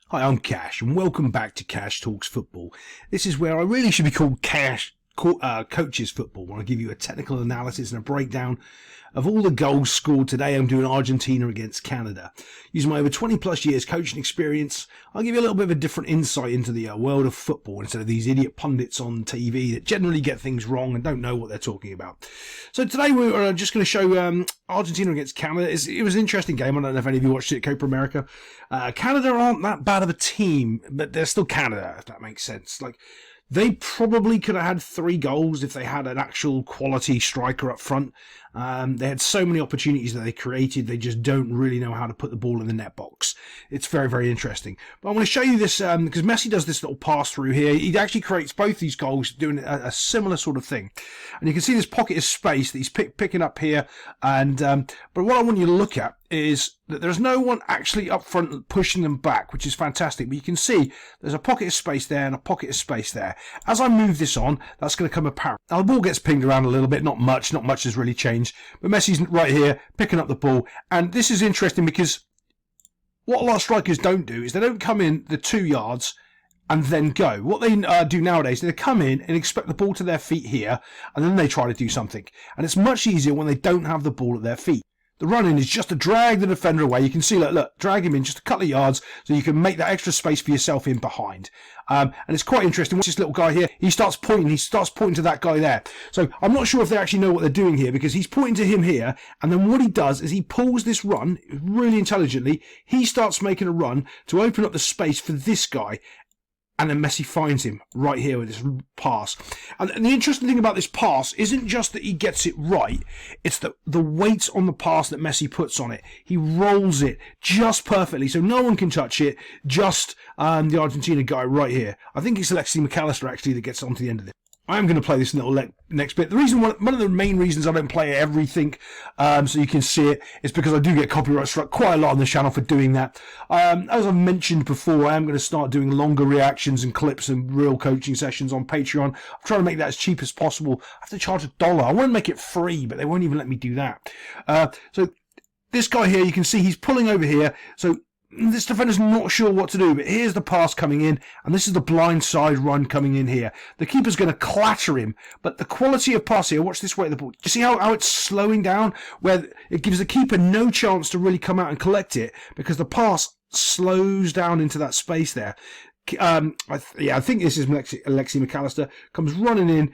Hi, I'm Cash, and welcome back to Cash Talks Football. This is where I really should be called Coaches Football, where I give you a technical analysis and a breakdown of all the goals scored today. I'm doing Argentina against Canada. Using my over 20 plus years coaching experience, I'll give you a little bit of a different insight into the world of football instead of these idiot pundits on TV that generally get things wrong and don't know what they're talking about. So today we're just going to show Argentina against Canada. It was an interesting game. I don't know if any of you watched it at Copa America. Canada aren't that bad of a team, but they're still Canada, if that makes sense. They probably could have had 3 goals if they had an actual quality striker up front. They had so many opportunities that they created, they just don't really know how to put the ball in the net box. It's very, very interesting. But I want to show you this because Messi does this little pass through here. He actually creates both these goals doing a similar sort of thing. And you can see this pocket of space that he's picking up here. And but what I want you to look at is that there's no one actually up front pushing them back, which is fantastic. But you can see there's a pocket of space there and a pocket of space there. As I move this on, that's going to come apparent. Now the ball gets pinged around a little bit, not much has really changed. But Messi's right here picking up the ball. And this is interesting because what a lot of strikers don't do is they don't come in the 2 yards and then go. What they do nowadays, they come in and expect the ball to their feet here, and then they try to do something. And it's much easier when they don't have the ball at their feet. The run-in is just to drag the defender away. You can see, look, drag him in just a couple of yards so you can make that extra space for yourself in behind. And it's quite interesting. Watch this little guy here. He starts pointing to that guy there. So I'm not sure if they actually know what they're doing here because he's pointing to him here. And then what he does is he pulls this run really intelligently. He starts making a run to open up the space for this guy. And then Messi finds him right here with this pass. And the interesting thing about this pass isn't just that he gets it right. It's the weight on the pass that Messi puts on it. He rolls it just perfectly so no one can touch it. Just the Argentina guy right here. I think it's Alexi McAllister actually that gets onto the end of this. I am going to play this little next bit. The reason, one of the main reasons I don't play everything so you can see it is because I do get copyright struck quite a lot on the channel for doing that. As I've mentioned before, I am going to start doing longer reactions and clips and real coaching sessions on Patreon. I'm trying to make that as cheap as possible. I have to charge $1. I want to make it free, but they won't even let me do that. So this guy here, you can see he's pulling over here. So this defender's not sure what to do, but here's the pass coming in, and this is the blind side run coming in here. The keeper's going to clatter him, but the quality of pass here, watch this way of the ball. Do you see how it's slowing down, where it gives the keeper no chance to really come out and collect it, because the pass slows down into that space there. I think this is Alexi McAllister, comes running in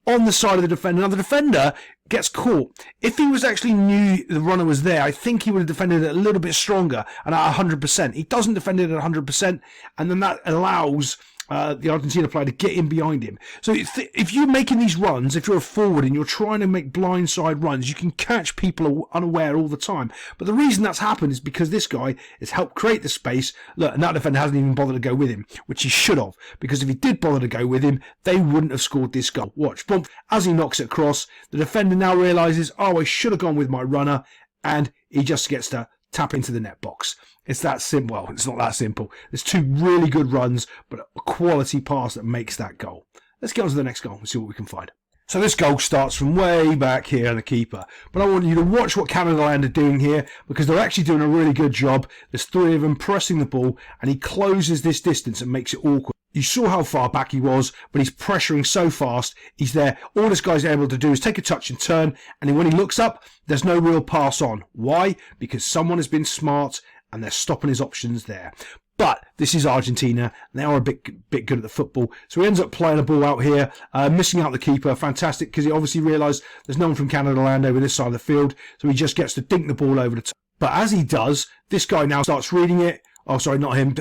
on the side of the defender. Now the defender gets caught. If he was actually knew the runner was there, I think he would have defended it a little bit stronger and at 100%. He doesn't defend it at 100%, and then that allows the Argentina player to get in behind him. So if you're making these runs, if you're a forward and you're trying to make blindside runs, you can catch people unaware all the time. But the reason that's happened is because this guy has helped create the space. Look, and that defender hasn't even bothered to go with him, which he should have. Because if he did bother to go with him, they wouldn't have scored this goal. Watch, boom, as he knocks it across, the defender now realises, oh, I should have gone with my runner, and he just gets to tap into the net box. It's that simple. Well, it's not that simple. There's 2 really good runs, but a quality pass that makes that goal. Let's get on to the next goal and see what we can find. So this goal starts from way back here in the keeper. But I want you to watch what Canada are doing here, because they're actually doing a really good job. There's 3 of them pressing the ball, and he closes this distance and makes it awkward. You saw how far back he was, but he's pressuring so fast. He's there. All this guy's able to do is take a touch and turn, and then when he looks up, there's no real pass on. Why? Because someone has been smart, and they're stopping his options there. But this is Argentina. They are a bit good at the football. So he ends up playing a ball out here, missing out the keeper. Fantastic, because he obviously realised there's no one from Canada land over this side of the field. So he just gets to dink the ball over the top. But as he does, this guy now starts reading it. Oh, sorry, not him.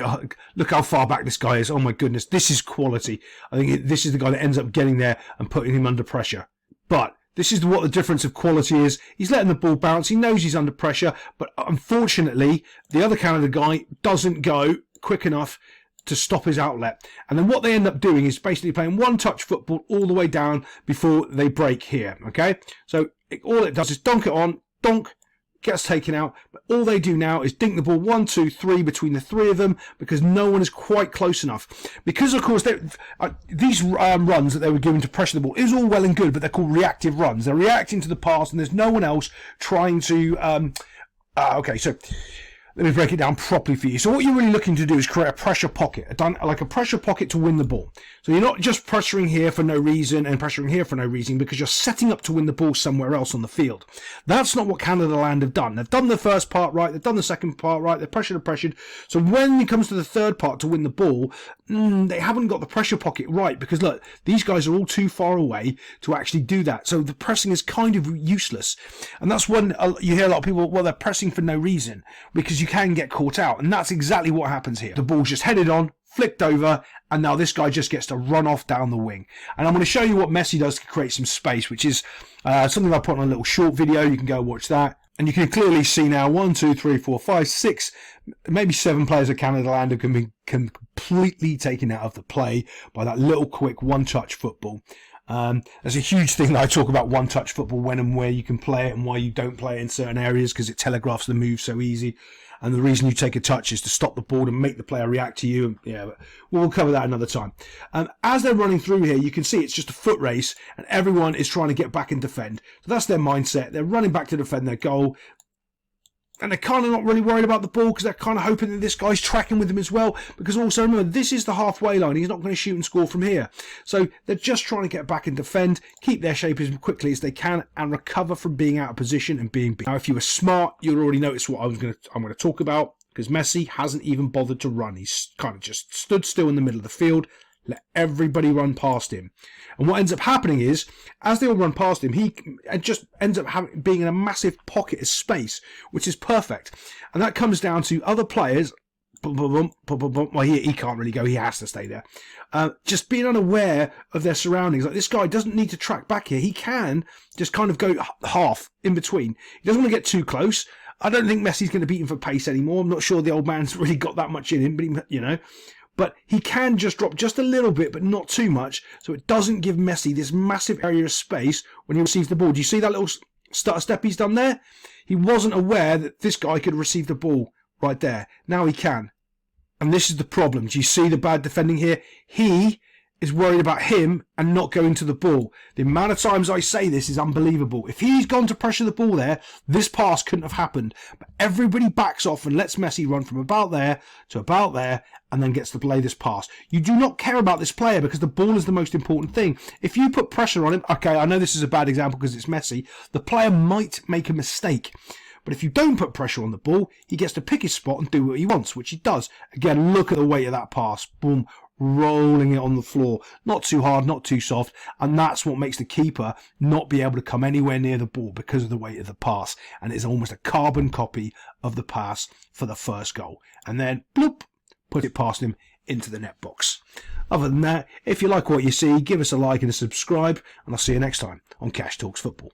Look how far back this guy is. Oh, my goodness. This is quality. I think this is the guy that ends up getting there and putting him under pressure. But this is what the difference of quality is. He's letting the ball bounce. He knows he's under pressure. But unfortunately, the other Canada guy doesn't go quick enough to stop his outlet. And then what they end up doing is basically playing one-touch football all the way down before they break here. Okay? So all it does is donk it on, donk, gets taken out, but all they do now is dink the ball 1, 2, 3 between the 3 of them, because no one is quite close enough. Because of course these runs that they were given to pressure the ball is all well and good, but they're called reactive runs. They're reacting to the pass, and there's no one else trying to okay, so Let me break it down properly for you. So what you're really looking to do is create a pressure pocket, like a pressure pocket to win the ball. So you're not just pressuring here for no reason and pressuring here for no reason, because you're setting up to win the ball somewhere else on the field. That's not what Canada Land have done. They've done the first part right, they've done the second part right, they're pressured. So when it comes to the third part to win the ball, they haven't got the pressure pocket right, because look, these guys are all too far away to actually do that. So the pressing is kind of useless. And that's when you hear a lot of people, well, they're pressing for no reason, because you can get caught out. And that's exactly what happens here. The ball's just headed on, flicked over, and now this guy just gets to run off down the wing. And I'm going to show you what Messi does to create some space, which is something I put on a little short video. You can go watch that. And you can clearly see now 1, 2, 3, 4, 5, 6, maybe 7 players of Canada Land can be completely taken out of the play by that little quick one-touch football. There's a huge thing that I talk about one-touch football, when and where you can play it and why you don't play it in certain areas, because it telegraphs the move so easy. And the reason you take a touch is to stop the ball and make the player react to you. Yeah, but we'll cover that another time. As they're running through here, you can see it's just a foot race, and everyone is trying to get back and defend. So that's their mindset. They're running back to defend their goal. And they're kind of not really worried about the ball, because they're kind of hoping that this guy's tracking with them as well. Because also, remember, this is the halfway line. He's not going to shoot and score from here. So they're just trying to get back and defend, keep their shape as quickly as they can, and recover from being out of position and being beat. Now, if you were smart, you'd already notice what I'm going to talk about, because Messi hasn't even bothered to run. He's kind of just stood still in the middle of the field, let everybody run past him. And what ends up happening is, as they all run past him, he just ends up being in a massive pocket of space, which is perfect. And that comes down to other players. Well, he can't really go. He has to stay there. Just being unaware of their surroundings. Like, this guy doesn't need to track back here. He can just kind of go half in between. He doesn't want to get too close. I don't think Messi's going to beat him for pace anymore. I'm not sure the old man's really got that much in him, but but he can just drop just a little bit, but not too much, so it doesn't give Messi this massive area of space when he receives the ball. Do you see that little stutter step he's done there? He wasn't aware that this guy could receive the ball right there. Now he can. And this is the problem. Do you see the bad defending here? He is worried about him and not going to the ball. The amount of times I say this is unbelievable. If he's gone to pressure the ball there, this pass couldn't have happened. But everybody backs off and lets Messi run from about there to about there, and then gets to play this pass. You do not care about this player, because the ball is the most important thing. If you put pressure on him, okay, I know this is a bad example because it's Messi, the player might make a mistake. But if you don't put pressure on the ball, he gets to pick his spot and do what he wants, which he does. Again, look at the weight of that pass. Boom. Rolling it on the floor. Not too hard, not too soft. And that's what makes the keeper not be able to come anywhere near the ball, because of the weight of the pass. And it's almost a carbon copy of the pass for the first goal. And then, bloop, put it past him into the net box. Other than that, if you like what you see, give us a like and a subscribe. And I'll see you next time on Cash Talks Football.